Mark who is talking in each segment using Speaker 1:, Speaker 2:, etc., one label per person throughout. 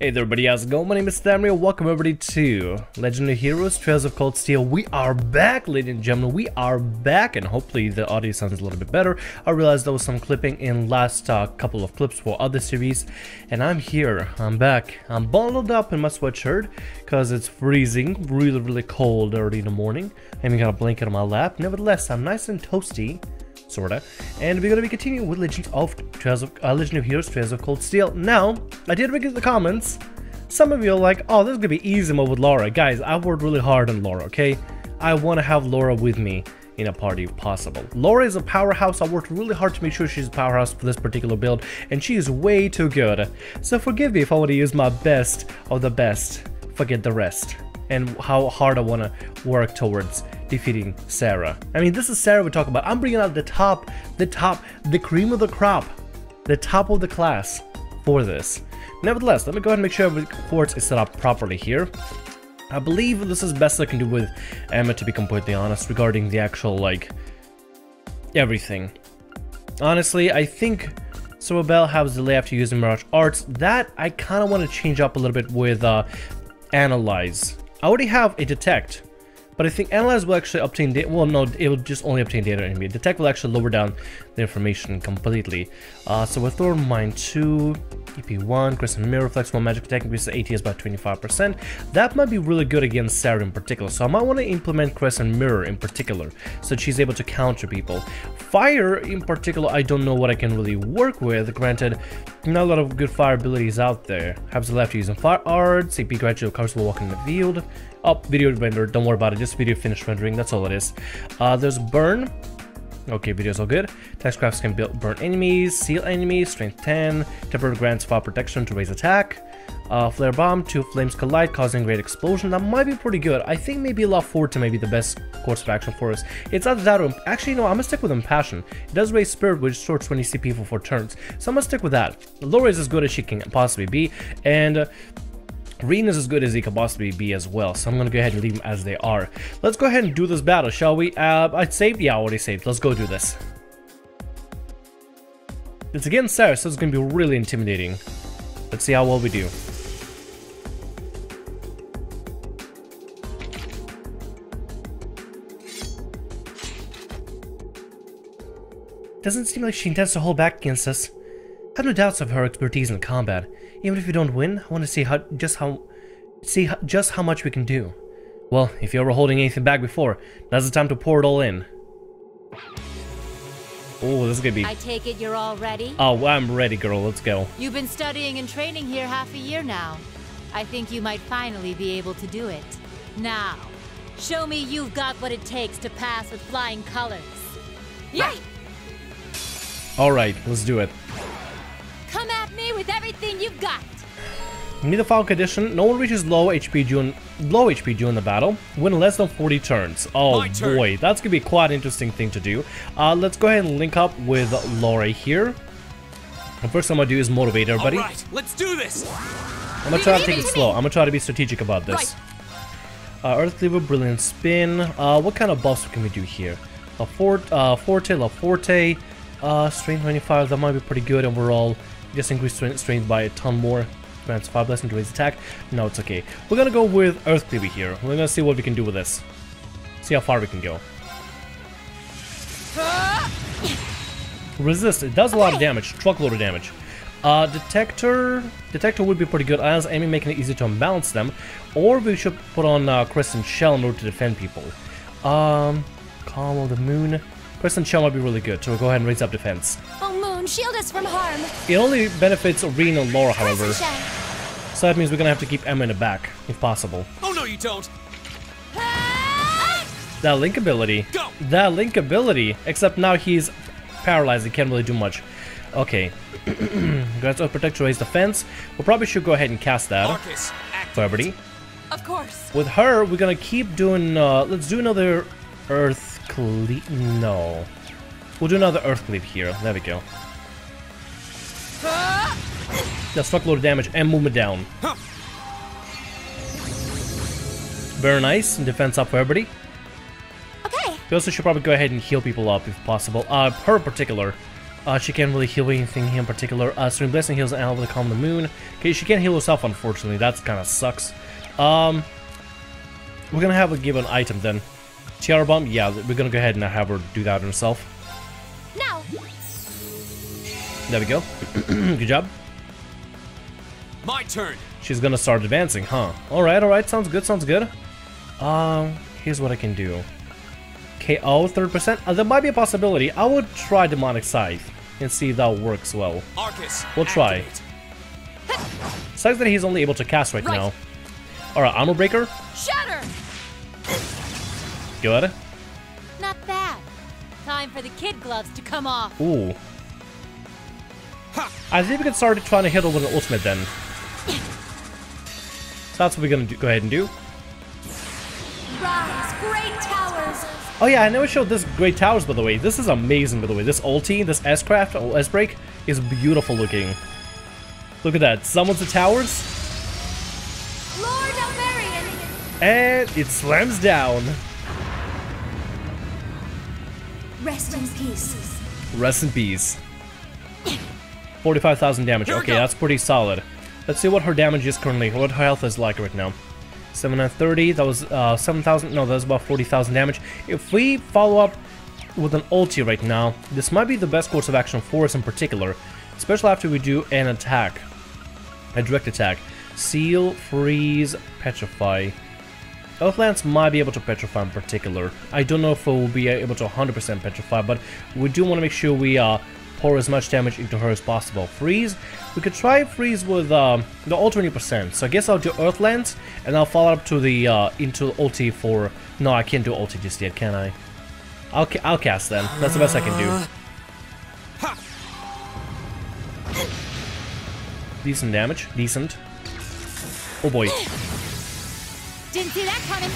Speaker 1: Hey there everybody, how's it going? My name is Thamriyell. Welcome everybody to Legendary Heroes, Trails of Cold Steel. We are back, ladies and gentlemen. We are back, and hopefully the audio sounds a little bit better. I realized there was some clipping in last couple of clips for other series, and I'm here. I'm back. I'm bundled up in my sweatshirt because it's freezing, really cold early in the morning. I even got a blanket on my lap. Nevertheless, I'm nice and toasty. Sorta. And we're gonna be continuing with Legend of Heroes, Trails of Cold Steel. Now, I did read in the comments. Some of you are like, "Oh, this is gonna be easy mode with Laura." Guys, I worked really hard on Laura. Okay, I want to have Laura with me in a party if possible. Laura is a powerhouse. I worked really hard to make sure she's a powerhouse for this particular build, and she is way too good. So forgive me if I want to use my best of the best. Forget the rest. And how hard I want to work towards defeating Sarah. I mean, this is Sarah we talk about. I'm bringing out the cream of the crop, the top of the class for this. Nevertheless, let me go ahead and make sure every quartz is set up properly here. I believe this is best I can do with Emma, to be completely honest, regarding the actual, like, everything. Honestly, I think Sorobel has the delay after using Mirage Arts. That I kind of want to change up a little bit with Analyze. I already have a Detect, but I think Analyze will actually obtain data. Well, no, it will just only obtain data enemy. Detect will actually lower down the information completely. So with Thor Mine 2, EP1, Crescent Mirror, Reflex 1, Magic Attack increases ATS by 25%. That might be really good against Sarah in particular. So I might want to implement Crescent Mirror in particular, so she's able to counter people. Fire in particular, I don't know what I can really work with. Granted, not a lot of good fire abilities out there. Have the left using Fire Art, CP gradually covers while walking in the field. Oh, video render, don't worry about it, just video finished rendering, that's all it is. There's Burn. Okay, video's all good. Taxcrafts can burn enemies, seal enemies, strength 10, temporary grants fire protection to raise attack. Flare bomb, 2 flames collide, causing great explosion. That might be pretty good. I think maybe Law 4 may be the best course of action for us. It's either that or, actually no, I'm gonna stick with Impassion. It does raise Spirit, which restores 20 CP for 4 turns. So I'm gonna stick with that. Laura is as good as she can possibly be, and Rean is as good as he could possibly be as well, so I'm gonna go ahead and leave them as they are. Let's go ahead and do this battle, shall we? I'd saved? Yeah, I already saved. Let's go do this. It's against Sarah, so it's gonna be really intimidating. Let's see how well we do. Doesn't seem like she intends to hold back against us. I have no doubts of her expertise in combat. Even if we don't win, I want to see just how much we can do. Well, if you were holding anything back before, now's the time to pour it all in. Oh, this is gonna be...
Speaker 2: I take it you're all ready?
Speaker 1: Oh, I'm ready, girl. Let's go.
Speaker 2: You've been studying and training here half a year now. I think you might finally be able to do it. Now, show me you've got what it takes to pass with flying colors. Yay!
Speaker 1: Alright, let's do it.
Speaker 2: Come at me with everything you've got.
Speaker 1: Need the Falcon Edition. No one reaches low HP during the battle. Win less than 40 turns. Oh boy, that's gonna be quite an interesting thing to do. Let's go ahead and link up with Laura here. The first thing I'm gonna do is motivate everybody.
Speaker 3: All right, let's do this.
Speaker 1: I'm gonna try to take it slow. I'm gonna try to be strategic about this. Earth Cleaver, Brilliant Spin. What kind of buffs can we do here? A Forte, La Forte. Strength 25. That might be pretty good overall. Just increase strength by a ton more. Grants Fire Blessing to raise attack. No, it's okay. We're gonna go with Earth Cleaver here. We're gonna see what we can do with this. See how far we can go. Resist. It does a lot of damage. Truckload of damage. Detector would be pretty good as enemy, making it easy to unbalance them. Or we should put on Crescent Shell in order to defend people. Calm of the Moon. Crescent Shell might be really good, so we'll go ahead and raise up defense.
Speaker 2: Oh, Moon, shield us from harm.
Speaker 1: It only benefits Rean and Laura, however. So that means we're gonna have to keep Emma in the back, if possible.
Speaker 3: Oh no, you don't.
Speaker 1: That link ability.
Speaker 3: Go.
Speaker 1: That link ability. Except now he's paralyzed, he can't really do much. Okay. Grants of Protect to raise defense. We probably should go ahead and cast that for everybody.
Speaker 2: Of course.
Speaker 1: With her, we're gonna keep doing, let's do another Earth Cleave. No. We'll do another Earth Cleave here. There we go. That's truckload of damage and movement down. Very nice. Defense up for everybody.
Speaker 2: Okay.
Speaker 1: We also should probably go ahead and heal people up if possible. Her in particular. She can't really heal anything here in particular. Stream Blessing heals an ally with a Calm the Moon. Okay, she can't heal herself, unfortunately. That's kind of sucks. We're gonna have her give an item then. Tiara Bomb? Yeah, we're gonna go ahead and have her do that herself.
Speaker 2: Now.
Speaker 1: There we go. Good job.
Speaker 3: My turn.
Speaker 1: She's gonna start advancing, huh? Alright, sounds good, sounds good. Here's what I can do. KO 30%. There might be a possibility. I would try Demonic Scythe and see if that works well.
Speaker 3: Arcus,
Speaker 1: we'll try.
Speaker 3: activate.
Speaker 1: Sucks that he's only able to cast right now. Alright, Armor Breaker.
Speaker 2: Shatter!
Speaker 1: Good.
Speaker 2: Not bad. Time for the kid gloves to come off.
Speaker 1: Ooh. I think we can start trying to hit her with an ultimate then. So that's what we're gonna go ahead and do.
Speaker 2: Rise, great towers!
Speaker 1: Oh yeah, I never showed this Great Towers, by the way. This is amazing, by the way. This ulti, this S-Craft, or S-Break, is beautiful looking. Look at that. Summons the towers.
Speaker 2: Lord Almerian!
Speaker 1: And it slams down.
Speaker 2: Rest in peace.
Speaker 1: Rest in peace. 45,000 damage. Okay, that's pretty solid. Let's see what her damage is currently, what her health is like right now. 730, that was 7,000, no, that was about 40,000 damage. If we follow up with an ulti right now, this might be the best course of action for us in particular, especially after we do an attack, a direct attack. Seal, Freeze, Petrify. Earthlance might be able to Petrify in particular. I don't know if it will be able to 100% Petrify, but we do want to make sure we pour as much damage into her as possible. Freeze, we could try Freeze with the all 20%. So I guess I'll do Earthlance, and I'll follow up to the into ulti for. No, I can't do ulti just yet, can I? I'll cast then. That's the best I can do. Decent damage, decent. Oh boy.
Speaker 2: Didn't see that coming.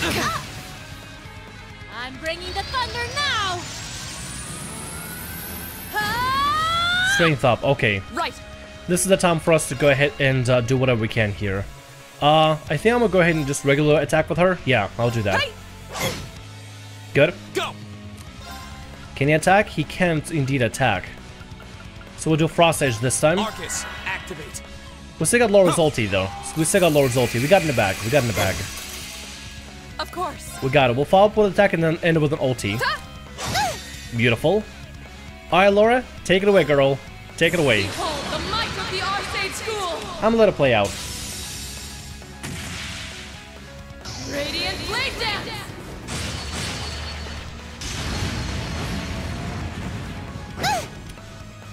Speaker 2: I'm bringing the thunder now.
Speaker 1: Strength up, okay.
Speaker 2: Right.
Speaker 1: This is the time for us to go ahead and do whatever we can here. I think I'm gonna go ahead and just regular attack with her. Yeah, I'll do that.
Speaker 2: Hey.
Speaker 1: Good.
Speaker 3: Go.
Speaker 1: Can he attack? He can't indeed attack. So we'll do Frost Edge this time.
Speaker 3: Arcus, activate.
Speaker 1: We still got Laura's ulti though. We still got Laura's ulti. We got in the bag. We got in the bag.
Speaker 2: Of course.
Speaker 1: We got it. We'll follow up with an attack and then end it with an ulti. Beautiful. Alright, Laura, take it away, girl. Take it away.
Speaker 2: Behold the might of the Arcade School.
Speaker 1: I'm gonna let it play out.
Speaker 2: Radiant Blade Dance.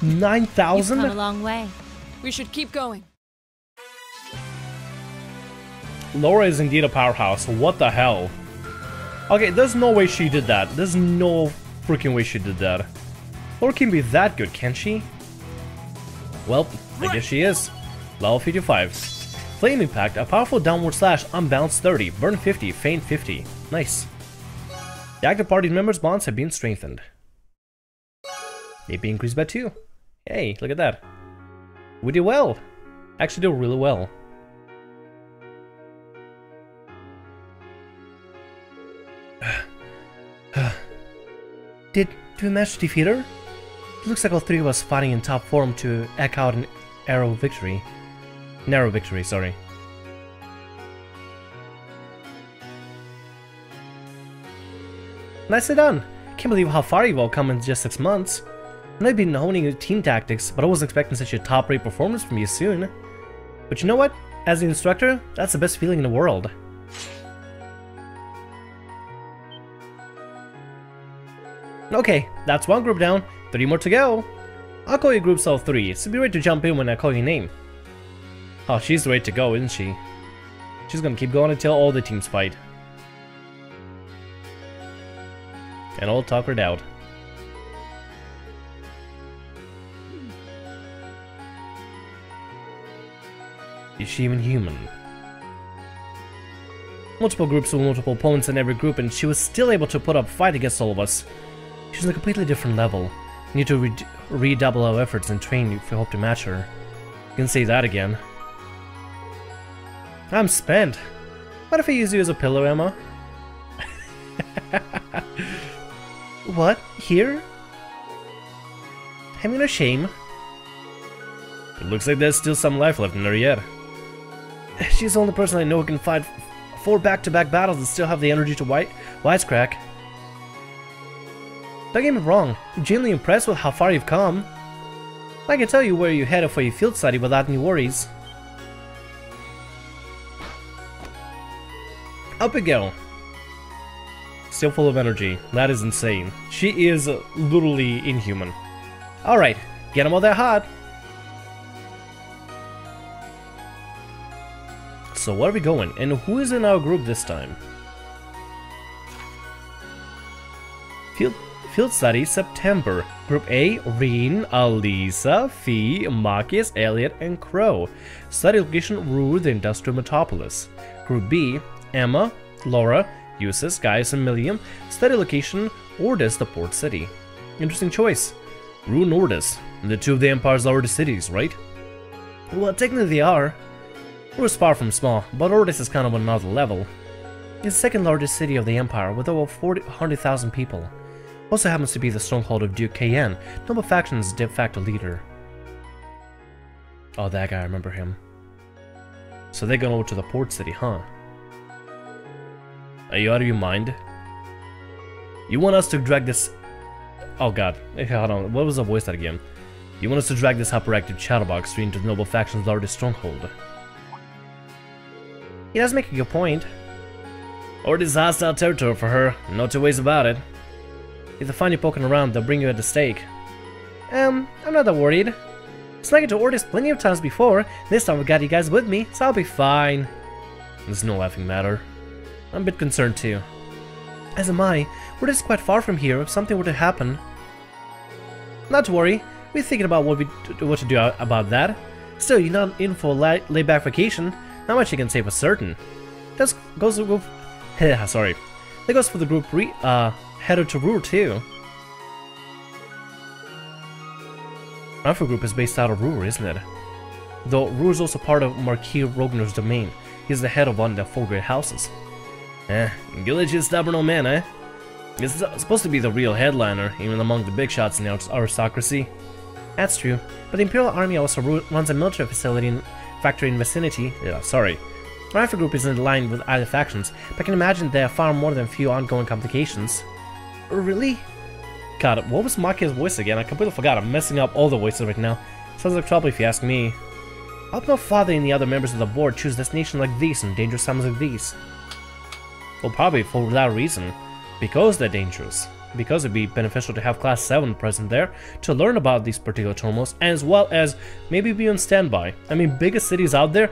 Speaker 1: 9,000?
Speaker 2: You've come a long way. We should keep going.
Speaker 1: Laura is indeed a powerhouse. What the hell? Okay, there's no way she did that. There's no freaking way she did that. Laura can be that good, can she? Well, I guess she is. Level 55. Flame Impact, a powerful downward slash, unbalanced 30, burn 50, faint 50. Nice. The active party members' bonds have been strengthened. AP increased by 2. Hey, look at that. We did well. Actually did really well. Did we manage to defeat her? It looks like all three of us fighting in top form to eke out an narrow victory, sorry. Nicely done! Can't believe how far you've all come in just 6 months. I know you've been honing your team tactics, but I wasn't expecting such a top-rate performance from you soon. But you know what? As an instructor, that's the best feeling in the world. Okay, that's one group down, 3 more to go. I'll call you group cell 3, so be ready to jump in when I call your name. Oh, she's ready to go, isn't she? She's gonna keep going until all the teams fight. And all talk it out. Is she even human? Multiple groups with multiple opponents in every group, and she was still able to put up a fight against all of us. She's on a completely different level. We need to redouble our efforts and train if we hope to match her. You can say that again. I'm spent. What if I use you as a pillow, Emma? What? Here? having a shame. It looks like there's still some life left in her yet. She's the only person I know who can fight 4 back-to-back battles and still have the energy to wisecrack. Don't get me wrong, I'm genuinely impressed with how far you've come. I can tell you where you're headed for your field study without any worries. Up we go. Still full of energy. That is insane. She is literally inhuman. Alright, get them all that hot. So where are we going? And who is in our group this time? Field Study, September. Group A, Rean, Alisa, Fee, Marcus, Elliot, and Crow. Study location, Rue, the Industrial Metropolis. Group B, Emma, Laura, Eustace, Gaius, and Milliam. Study location, Ordis, the port city. Interesting choice. Rue and Ordis, the 2 of the Empire's largest cities, right? Well, technically they are. Rue is far from small, but Ordis is kind of on another level. It's the 2nd largest city of the Empire, with over 100,000 people. Also happens to be the stronghold of Duke KN, Noble Faction's de facto leader. Oh, that guy, I remember him. So they're going over to the port city, huh? Are you out of your mind? You want us to drag this... Oh god, hold on, what was the voice that again? You want us to drag this hyperactive chatterbox into the Noble Faction's largest stronghold? He does make a good point. Or this hostile territory for her, no 2 ways about it. If they find you poking around, they'll bring you at the stake. I'm not that worried. Snuck into Ordis plenty of times before. This time we got you guys with me, so I'll be fine. There's no laughing matter. I'm a bit concerned too. As am I. Ordis is quite far from here if something were to happen. Not to worry. We're thinking about what to do about that. Still, you're not in for a laid-back vacation. Not much you can say for certain. That goes for the group. Sorry. That goes for the group headed to Ruhr too. Alpha Group is based out of Ruhr, isn't it? Though Ruhr is also part of Marquis Rogner's domain. He's the head of one of the 4 great houses. Gillich is stubborn old man, eh? He's supposed to be the real headliner, even among the big shots in the aristocracy. That's true, but the Imperial Army also runs a military factory in vicinity. My Alpha Group isn't aligned with either factions, but I can imagine there are far more than a few ongoing complications. Really? God, what was Marcus' voice again? I completely forgot. I'm messing up all the voices right now. Sounds like trouble if you ask me. I hope no father and the other members of the board choose destinations like these in dangerous times like these. Well, probably for that reason. Because they're dangerous. Because it'd be beneficial to have Class 7 present there to learn about these particular turmoils, as well as maybe be on standby. I mean, biggest cities out there,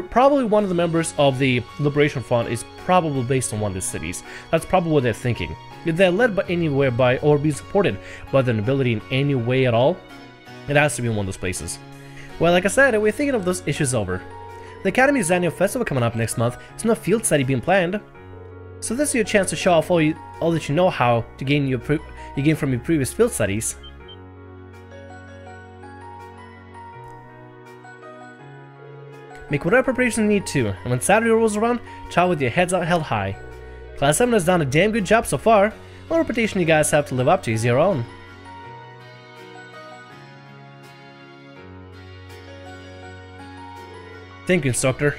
Speaker 1: probably one of the members of the Liberation Front is probably based on one of the cities. That's probably what they're thinking. If they're led by anywhere by or be supported by the nobility in any way at all, it has to be in one of those places. Well, like I said, we're thinking of those issues over. The Academy's annual festival coming up next month. There's no field study being planned. So this is your chance to show off all that you know how to gain you gain from your previous field studies. Make whatever preparations you need to, and when Saturday rolls around, travel with your heads out held high. Class 7 has done a damn good job so far. What reputation you guys have to live up to is your own. Thank you, instructor.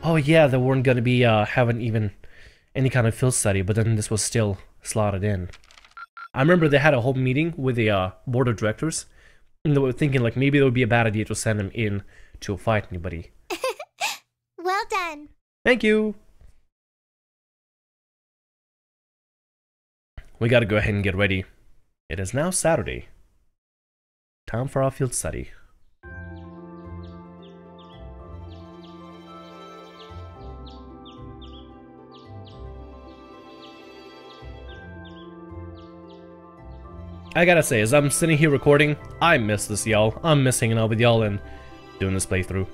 Speaker 1: Oh yeah, they weren't gonna be having even any kind of field study, but then this was still slotted in. I remember they had a whole meeting with the board of directors, and they were thinking like maybe it would be a bad idea to send them in to fight anybody.
Speaker 4: Well done.
Speaker 1: Thank you. We gotta go ahead and get ready. It is now Saturday. Time for our field study. I gotta say, as I'm sitting here recording, I miss this, y'all. I'm miss hanging out with y'all and doing this playthrough.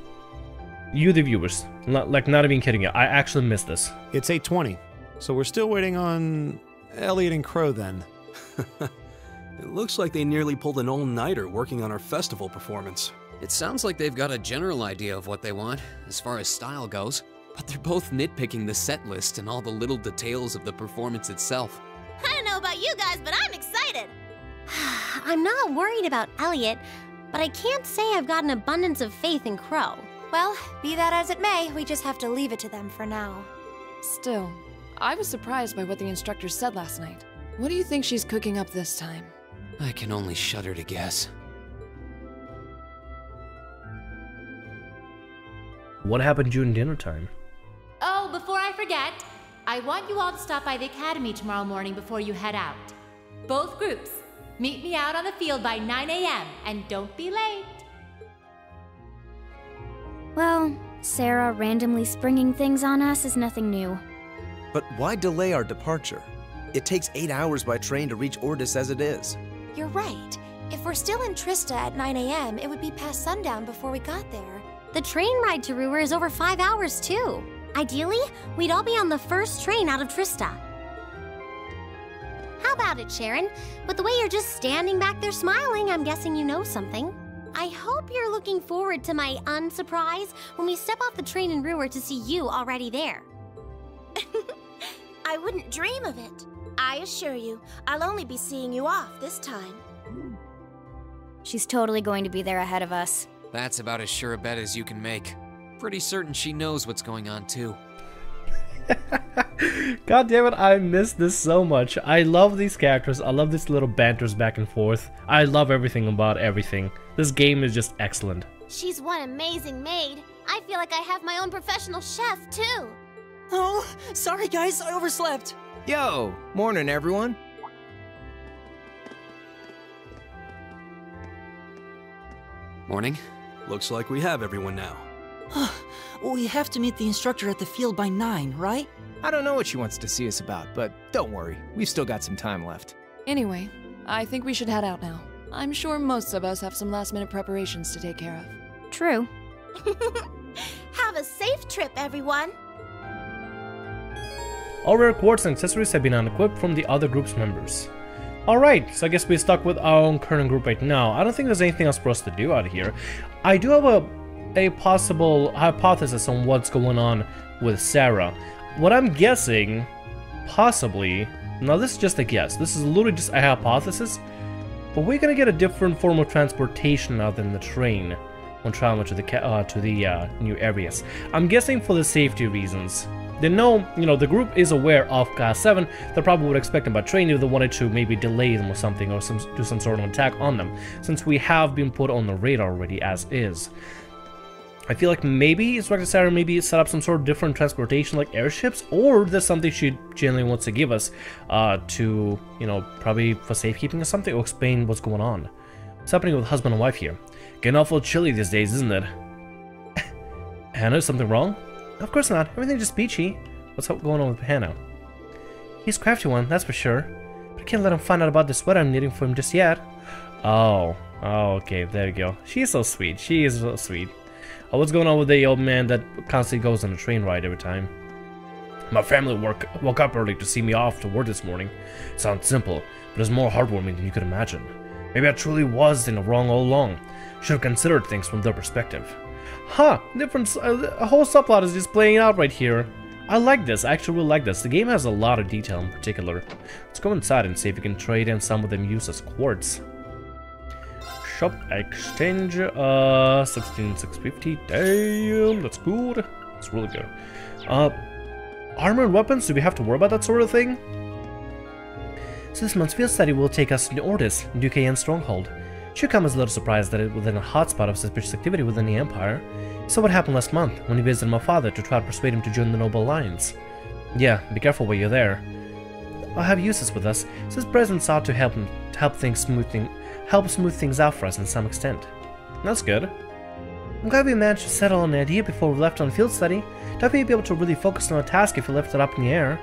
Speaker 1: You, the viewers, not even kidding you, I actually miss this.
Speaker 5: It's 8:20, so we're still waiting on Elliot and Crow then.
Speaker 3: It looks like they nearly pulled an all-nighter working on our festival performance.
Speaker 6: It sounds like they've got a general idea of what they want, as far as style goes, but they're both nitpicking the set list and all the little details of the performance itself.
Speaker 4: I don't know about you guys, but I'm excited. excited!
Speaker 7: I'm not worried about Elliot, but I can't say I've got an abundance of faith in Crow.
Speaker 4: Well, be that as it may, we just have to leave it to them for now.
Speaker 8: Still, I was surprised by what the instructor said last night. What do you think she's cooking up this time?
Speaker 6: I can only shudder to guess.
Speaker 1: What happened during dinner time?
Speaker 2: Oh, before I forget, I want you all to stop by the academy tomorrow morning before you head out. Both groups, meet me out on the field by 9 a.m. and don't be late.
Speaker 9: Well, Sarah randomly springing things on us is nothing new.
Speaker 10: But why delay our departure? It takes 8 hours by train to reach Ordis as it is.
Speaker 4: You're right. If we're still in Trista at 9 a.m., it would be past sundown before we got there.
Speaker 7: The train ride to Ruhr is over 5 hours, too. Ideally, we'd all be on the first train out of Trista. How about it, Sharon? With the way you're just standing back there smiling, I'm guessing you know something. I hope you're looking forward to my unsurprise when we step off the train in Ruhr to see you already there.
Speaker 4: I wouldn't dream of it. I assure you, I'll only be seeing you off this time.
Speaker 9: She's totally going to be there ahead of us.
Speaker 6: That's about as sure a bet as you can make. Pretty certain she knows what's going on, too.
Speaker 1: God damn it, I miss this so much. I love these characters. I love these little banters back and forth. I love everything about everything. This game is just excellent.
Speaker 4: She's one amazing maid. I feel like I have my own professional chef, too.
Speaker 11: Oh, sorry guys, I overslept.
Speaker 10: Yo, morning everyone.
Speaker 6: Morning.
Speaker 3: Looks like we have everyone now.
Speaker 11: We have to meet the instructor at the field by 9, right?
Speaker 10: I don't know what she wants to see us about, but don't worry, we've still got some time left.
Speaker 8: Anyway, I think we should head out now. I'm sure most of us have some last-minute preparations to take care of.
Speaker 9: True.
Speaker 4: Have a safe trip, everyone.
Speaker 1: All rare quartz and accessories have been unequipped from the other group's members. Alright, so I guess we're stuck with our own current group right now. I don't think there's anything else for us to do out here. I do have a possible hypothesis on what's going on with Sarah. What I'm guessing, possibly, now this is just a guess, this is literally just a hypothesis, but we're gonna get a different form of transportation other than the train when traveling to the new areas. I'm guessing for the safety reasons. They know, the group is aware of Class 7. They probably would expect them by train if they wanted to maybe delay them or something, or do some sort of attack on them, since we have been put on the radar already as is. I feel like maybe Instructor Sarah maybe set up some sort of different transportation like airships, or there's something she genuinely wants to give us to, probably for safekeeping or something, or explain what's going on. What's happening with husband and wife here? Getting awful chilly these days, isn't it? Hannah, is something wrong? Of course not. Everything's just peachy. What's going on with Hannah? He's a crafty one, that's for sure. But I can't let him find out about the sweater I'm knitting for him just yet. Oh, okay, there you go. She's so sweet. She is so sweet. What's going on with the old man that constantly goes on a train ride every time? My family woke up early to see me off to work this morning. Sounds simple, but it's more heartwarming than you could imagine. Maybe I truly was in the wrong all along. Should have considered things from their perspective. Huh, a whole subplot is just playing out right here. I like this, I actually really like this. The game has a lot of detail in particular. Let's go inside and see if we can trade in some of them used as quartz. Shop exchange, 16,650, damn, that's good. That's really good. Armor and weapons, do we have to worry about that sort of thing? So this month's field study will take us to Ordis, Duke Anne's stronghold. Should come as a little surprise that it was in a hotspot of suspicious activity within the Empire. So what happened last month, when he visited my father to try to persuade him to join the Noble Alliance. Yeah, be careful while you're there. I'll have Eustace with us, so his presence ought to help smooth things out for us in some extent. That's good. I'm glad we managed to settle on an idea before we left on field study. Don't think we'd be able to really focus on a task if we left it up in the air.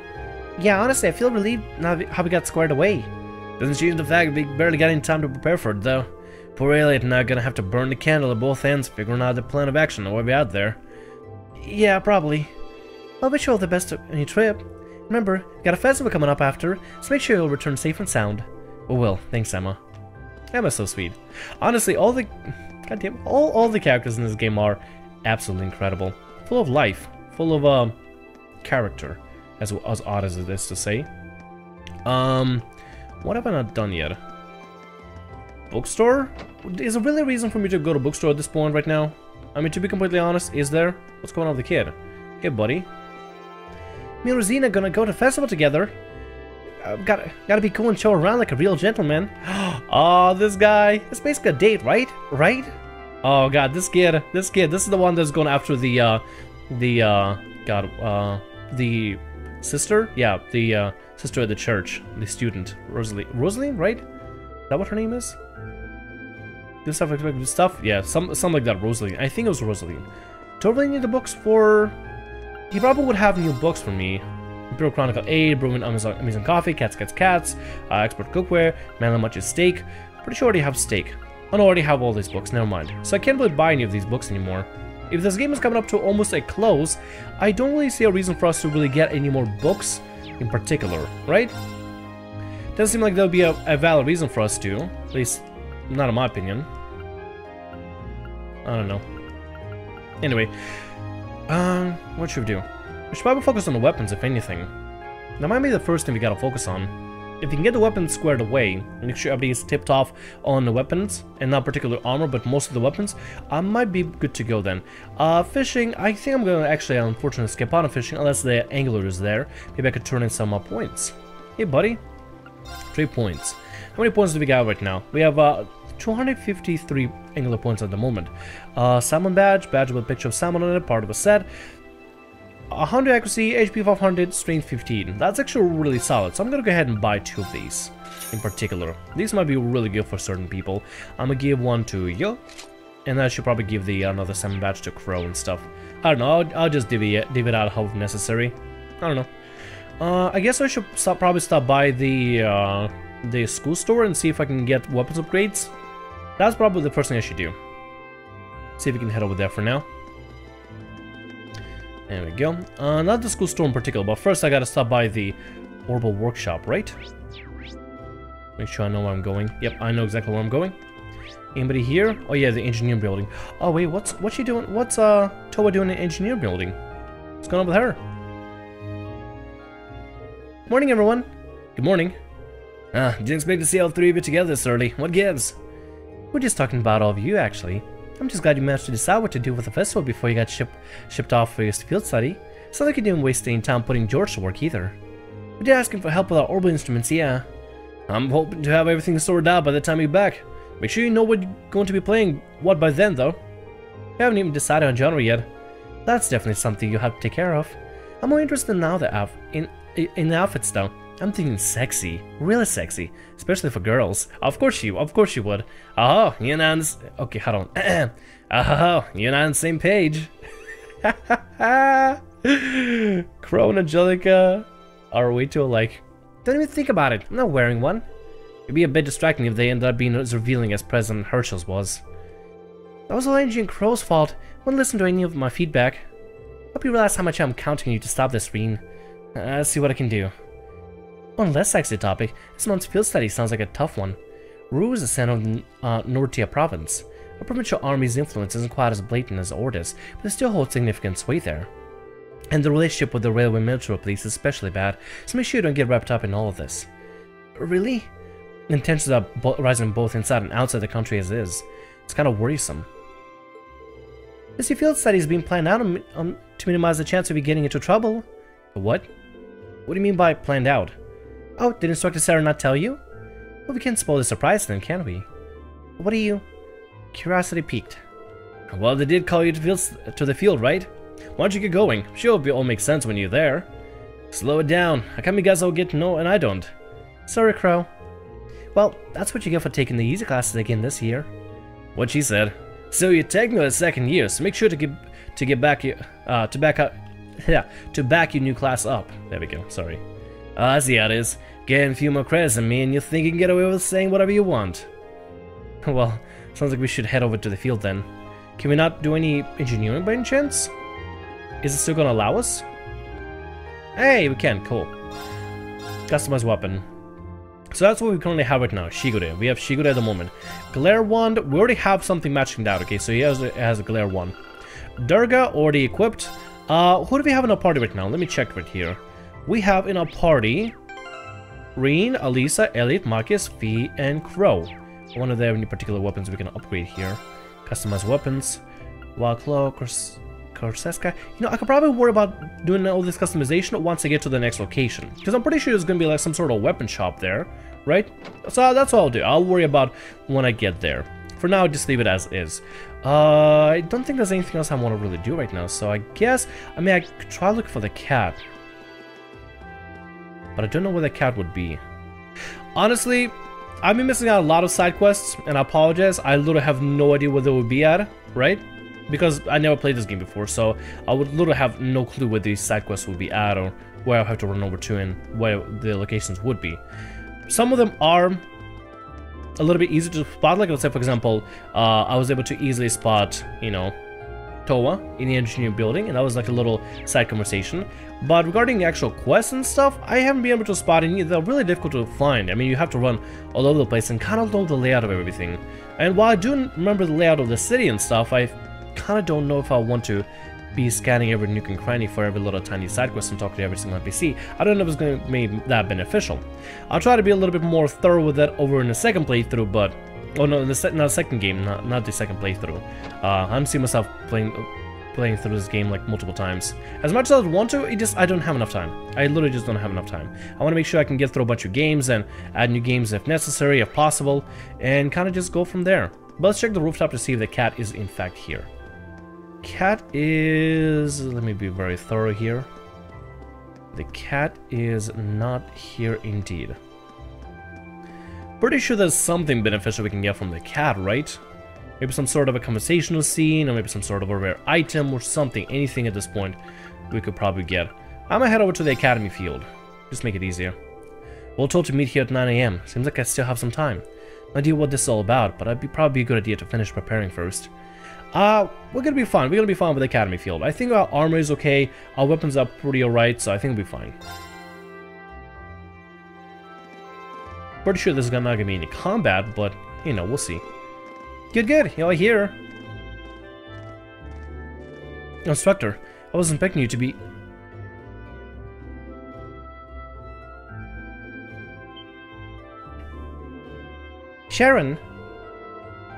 Speaker 1: Yeah, honestly, I feel relieved now how we got squared away. Doesn't change the fact we barely got any time to prepare for it, though. Poor Elliot and I are gonna have to burn the candle at both ends, figuring out the plan of action while we're out there. Yeah, probably. I'll wish you all the best on your trip. Remember, we got a festival coming up after, so make sure you'll return safe and sound. Oh well, thanks, Emma. Emma's so sweet. Honestly, all the characters in this game are absolutely incredible. Full of life, full of character, as odd as it is to say. What have I not done yet? Bookstore? Is there really a reason for me to go to bookstore at this point right now? I mean, to be completely honest, is there? What's going on with the kid? Hey, buddy. Me and Rosina gonna go to festival together. Gotta be cool and show around like a real gentleman. Oh, this guy. It's basically a date, right? Right? Oh god, this kid. This is the one that's going after the sister? Yeah, the sister at the church, the student, Rosaline, right? Is that what her name is? This stuff, expected stuff? Yeah, something like that, Rosaline. I think it was Rosaline. Totally need the books for... He probably would have new books for me. Imperial Chronicle 8, Brewing Amazing Coffee, Cats, Expert Cookware, Manly Much's Steak. Pretty sure I already have Steak. I already have all these books, never mind. So I can't really buy any of these books anymore. If this game is coming up to almost a close, I don't really see a reason for us to really get any more books in particular, right? Doesn't seem like there would be a valid reason for us to, at least not in my opinion. I don't know. Anyway, what should we do? We should probably focus on the weapons, if anything. That might be the first thing we gotta focus on. If you can get the weapons squared away, make sure everybody is tipped off on the weapons, and not particular armor, but most of the weapons, I might be good to go then. Fishing, I think I'm gonna actually, unfortunately, skip out on fishing, unless the angler is there. Maybe I could turn in some points. Hey, buddy. 3 points. How many points do we got right now? We have 253 angler points at the moment. Salmon badge with a picture of salmon on it, part of a set. 100 accuracy, HP 500, strength 15. That's actually really solid, so I'm gonna go ahead and buy 2 of these in particular. These might be really good for certain people. I'm gonna give one to you, and I should probably give the another salmon badge to Crow and stuff. I don't know, I'll just divvy it out how necessary. I don't know. I guess I should probably stop by the school store and see if I can get weapons upgrades. That's probably the first thing I should do. See if we can head over there for now. There we go. Not the school store in particular, but first I gotta stop by the Orbital Workshop, right? Make sure I know where I'm going. Yep, I know exactly where I'm going. Anybody here? Oh yeah, the engineer building. Oh wait, what's she doing? What's Toa doing in the engineer building? What's going on with her? Morning, everyone. Good morning. Didn't expect to see all 3 of you together this early. What gives? We're just talking about all of you, actually. I'm just glad you managed to decide what to do with the festival before you got shipped off for your field study. It's not like you didn't waste any time putting George to work either. We did ask him for help with our orbital instruments, yeah. I'm hoping to have everything sorted out by the time you're back. Make sure you know what you're going to be playing what by then, though. We haven't even decided on genre yet. That's definitely something you have to take care of. I'm more interested now in the outfits, though. I'm thinking sexy, really sexy, especially for girls. Of course you would. Oh, you're not on the okay, hold on. Oh, you're not on the same page. Crow and Angelica are way too alike. Don't even think about it. I'm not wearing one. It'd be a bit distracting if they ended up being as revealing as President Herschel's was. That was all Angie and Crow's fault. Wouldn't listen to any of my feedback. Hope you realize how much I'm counting on you to stop this, Rean. Let's see what I can do. One less sexy topic, this month's field study sounds like a tough one. Ru is the center of Nortia province. Our provincial army's influence isn't quite as blatant as Ordis, but it still holds significant sway there. And the relationship with the railway military police is especially bad, so make sure you don't get wrapped up in all of this. Really? Tensions are rising both inside and outside the country as is. It's kind of worrisome. This field study is being planned out to minimize the chance of you getting into trouble. What? What do you mean by planned out? Oh, did Instructor Sarah not tell you? Well, we can't spoil the surprise then, can we? What are you? Curiosity piqued. Well, they did call you to the field, right? Why don't you get going? Sure, it'll all make sense when you're there. Slow it down. How come you guys all get to know and I don't? Sorry, Crow. Well, that's what you get for taking the easy classes again this year. What she said. So you're technically the second year, so make sure to back your new class up. There we go. Sorry. I see how it is. Getting a few more credits than me, and you think you can get away with saying whatever you want. Well, sounds like we should head over to the field then. Can we not do any engineering by any chance? Is it still gonna allow us? Hey, we can. Cool. Customize weapon. So that's what we currently have right now. Shigure. We have Shigure at the moment. Glare Wand. We already have something matching that. Okay, so he has a Glare Wand. Durga already equipped. Who do we have in our party right now? Let me check right here. We have in our party Rean, Alisa, Elliot, Marcus, Fee, and Crow. I wonder if there are any particular weapons we can upgrade here. Customize weapons. Wild Claw, Corseska. You know, I could probably worry about doing all this customization once I get to the next location. Because I'm pretty sure there's going to be like some sort of weapon shop there, right? So that's what I'll do. I'll worry about when I get there. For now, just leave it as is. I don't think there's anything else I want to really do right now. So I guess, I mean, I could try looking for the cat. But I don't know where the cat would be. Honestly, I've been missing out a lot of side quests, and I apologize. I literally have no idea where they would be at, right? Because I never played this game before, so I would literally have no clue where these side quests would be at, or where I'll have to run over to, and where the locations would be. Some of them are a little bit easier to spot. Like, let's say, for example, I was able to easily spot, you know, Toa in the engineering building, and that was like a little side conversation. But regarding the actual quests and stuff, I haven't been able to spot any. They're really difficult to find. I mean, you have to run all over the place and kind of know the layout of everything. And while I do remember the layout of the city and stuff, I kind of don't know if I want to be scanning every nook and cranny for every little tiny side quest and talking to every single NPC. I don't know if it's going to make that beneficial. I'll try to be a little bit more thorough with that over in the second playthrough, but... Oh no, in the second game, not the second playthrough. I'm seeing myself playing through this game like multiple times. As much as I would want to, I don't have enough time. I literally just don't have enough time. I want to make sure I can get through a bunch of games and add new games if necessary, if possible, and kind of just go from there. But let's check the rooftop to see if the cat is in fact here. Cat is... Let me be very thorough here. The cat is not here indeed. Pretty sure there's something beneficial we can get from the cat, right? Maybe some sort of a conversational scene, or maybe some sort of a rare item or something. Anything at this point we could probably get. I'm gonna head over to the academy field. Just make it easier. We're told to meet here at 9 AM. Seems like I still have some time. No idea what this is all about, but it'd probably be a good idea to finish preparing first. We're gonna be fine. We're gonna be fine with the academy field. I think our armor is okay. Our weapons are pretty alright, so I think we'll be fine. Pretty sure this is not gonna be any combat, but, you know, we'll see. Good, you're here. Instructor, I was expecting you to be... Sharon!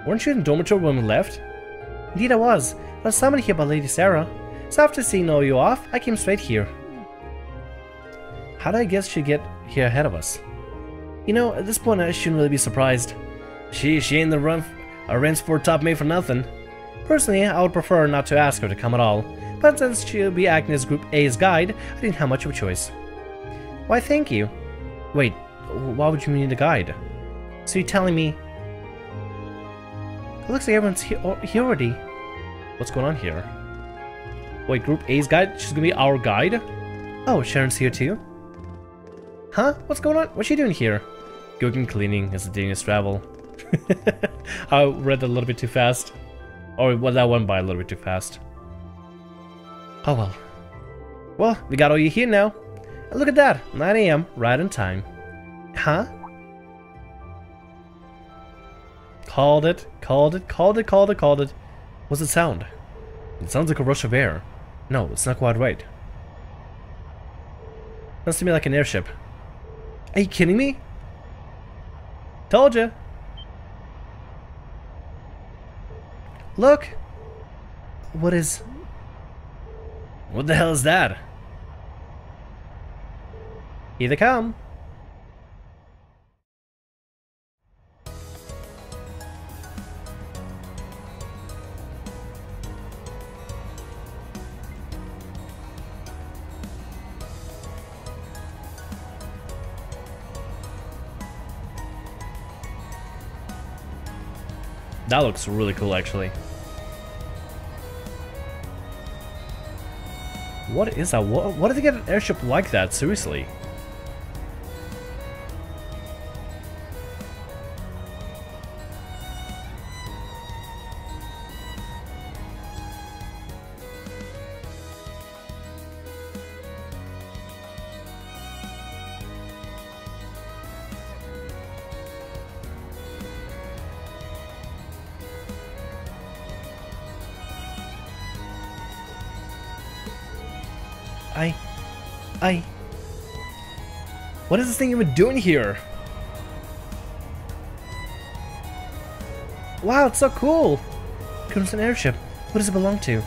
Speaker 1: Weren't you in the dormitory when we left? Indeed I was. I was summoned here by Lady Sarah. So after seeing all you off, I came straight here. How did I guess she'd get here ahead of us? You know, at this point I shouldn't really be surprised. She ain't the Ren's for top mate for nothing. Personally, I would prefer not to ask her to come at all, but since she'll be acting as Group A's guide, I didn't have much of a choice. Why, thank you. Wait, why would you need a guide? So you're telling me... It looks like everyone's here already. What's going on here? Wait, Group A's guide? She's gonna be our guide? Oh, Sharon's here too? Huh? What's going on? What's she doing here? Cooking, cleaning, is a dangerous travel. I read that a little bit too fast. Or well, that went by a little bit too fast. Oh well. Well, we got all you here now. And look at that, 9 AM, right on time. Huh? Called it. What's it sound? It sounds like a rush of air. No, it's not quite right. Sounds to me like an airship. Are you kidding me? Told ya. Look! What the hell is that? Here they come. That looks really cool, actually. What is that? What did they get an airship like that? Seriously. What is this thing even doing here? Wow, it's so cool! Crimson airship. What does it belong to?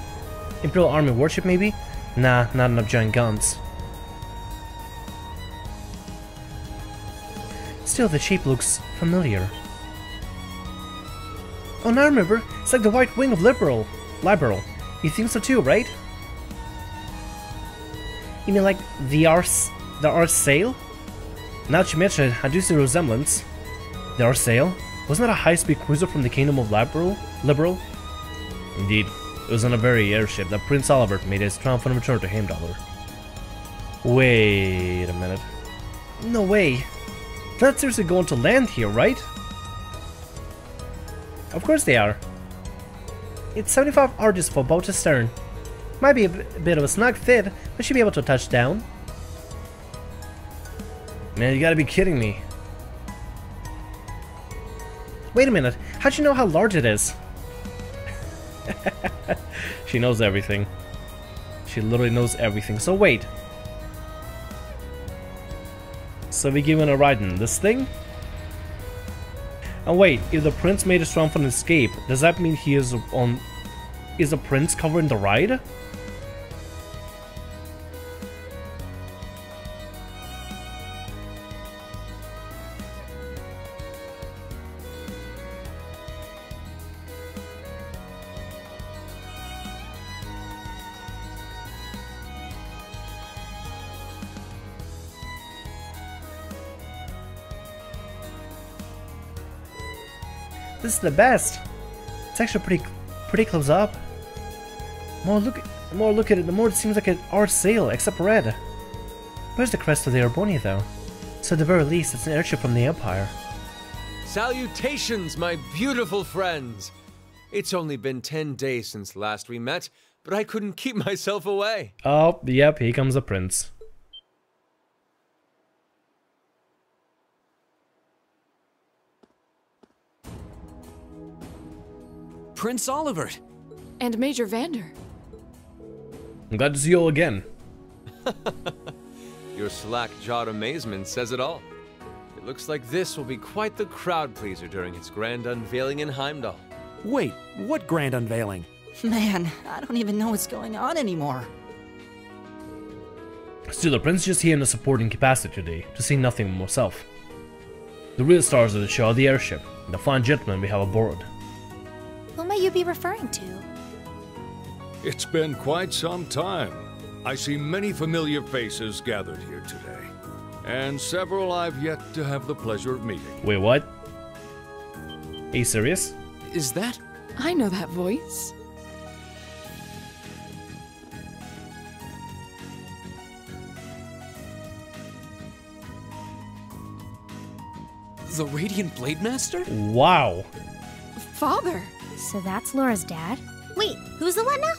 Speaker 1: Imperial Army warship, maybe? Nah, not enough giant guns. Still, the shape looks familiar. Oh, now I remember. It's like the white wing of Liberal. You think so too, right? You mean like the R sail? Now that you mention it, I do see a resemblance. The R sail? Wasn't that a high-speed cruiser from the Kingdom of Liberal? Indeed. It was on a very airship that Prince Oliver made his triumphant return to Heimdallr. Wait a minute. No way. They're not seriously going to land here, right? Of course they are. It's 75 arches for bow to stern. Might be a bit of a snug fit, but should be able to touch down. Man, you gotta be kidding me. Wait a minute, how'd you know how large it is? She knows everything. She literally knows everything. So wait. So we giving a ride in this thing? And wait, if the prince made a triumphant escape, does that mean he is on... Is the prince covering the ride? This is the best. It's actually pretty close up. More look at it, the more it seems like an R sail, except red. Where's the crest of the Erebonia, though? So at the very least, it's an airship from the Empire.
Speaker 12: Salutations, my beautiful friends! It's only been 10 days since last we met, but I couldn't keep myself away.
Speaker 1: Oh, yep, here comes the prince.
Speaker 6: Prince Oliver!
Speaker 8: And Major Vander.
Speaker 1: I'm glad to see you all again.
Speaker 12: Your slack-jawed amazement says it all. It looks like this will be quite the crowd-pleaser during its grand unveiling in Heimdall.
Speaker 5: Wait, what grand unveiling?
Speaker 11: Man, I don't even know what's going on anymore.
Speaker 1: Still, the prince is just here in a supporting capacity today, to see nothing myself. The real stars of the show are the airship, and the fine gentlemen we have aboard.
Speaker 4: Who may you be referring to?
Speaker 13: It's been quite some time. I see many familiar faces gathered here today, and several I've yet to have the pleasure of meeting.
Speaker 1: Wait, what? Are you serious?
Speaker 6: Is that?
Speaker 8: I know that voice.
Speaker 6: The Radiant Blade Master?
Speaker 1: Wow.
Speaker 8: Father.
Speaker 9: So that's Laura's dad?
Speaker 7: Wait, who's the what now?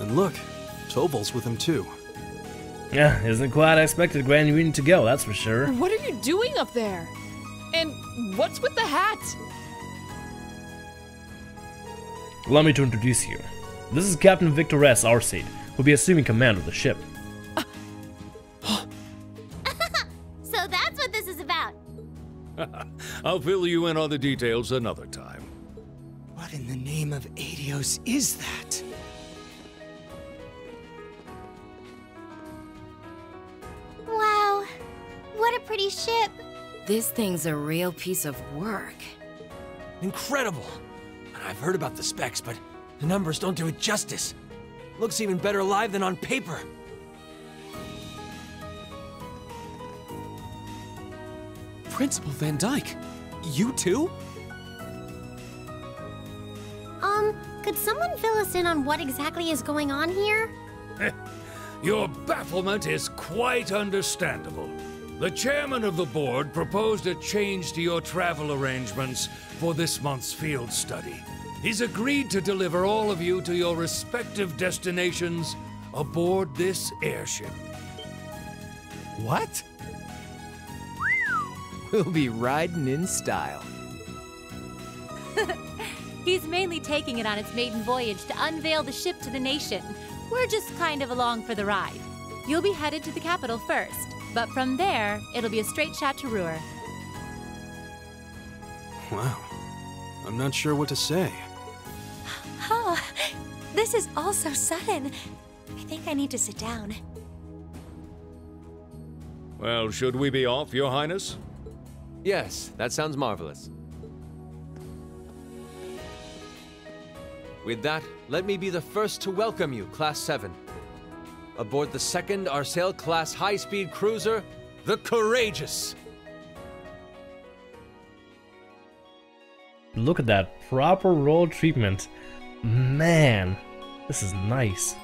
Speaker 3: And look, Toval's with him too.
Speaker 1: Yeah, isn't quite I expected Grand Reunion to go, that's for sure.
Speaker 8: What are you doing up there? And what's with the hat?
Speaker 1: Allow me to introduce you. This is Captain Victor S. Arcade, who'll be assuming command of the ship.
Speaker 7: So that's what this is about.
Speaker 13: I'll fill you in on the details another time.
Speaker 14: What in the name of Adios is that?
Speaker 7: Wow, what a pretty ship.
Speaker 15: This thing's a real piece of work.
Speaker 14: Incredible! I've heard about the specs, but the numbers don't do it justice. Looks even better live than on paper.
Speaker 6: Principal Van Dyke, you too?
Speaker 7: Could someone fill us in on what exactly is going on here?
Speaker 13: Your bafflement is quite understandable. The chairman of the board proposed a change to your travel arrangements for this month's field study. He's agreed to deliver all of you to your respective destinations aboard this airship.
Speaker 14: What? We'll be riding in style.
Speaker 2: He's mainly taking it on its maiden voyage to unveil the ship to the nation. We're just kind of along for the ride. You'll be headed to the capital first, but from there, it'll be a straight shot to Ruhr.
Speaker 3: Wow. I'm not sure what to say.
Speaker 4: Oh, this is all so sudden. I think I need to sit down.
Speaker 13: Well, should we be off, Your Highness?
Speaker 12: Yes, that sounds marvelous. With that, let me be the first to welcome you, Class VII. Aboard the 2nd Arsail class high-speed cruiser, the Courageous.
Speaker 1: Look at that proper roll treatment. Man, this is nice.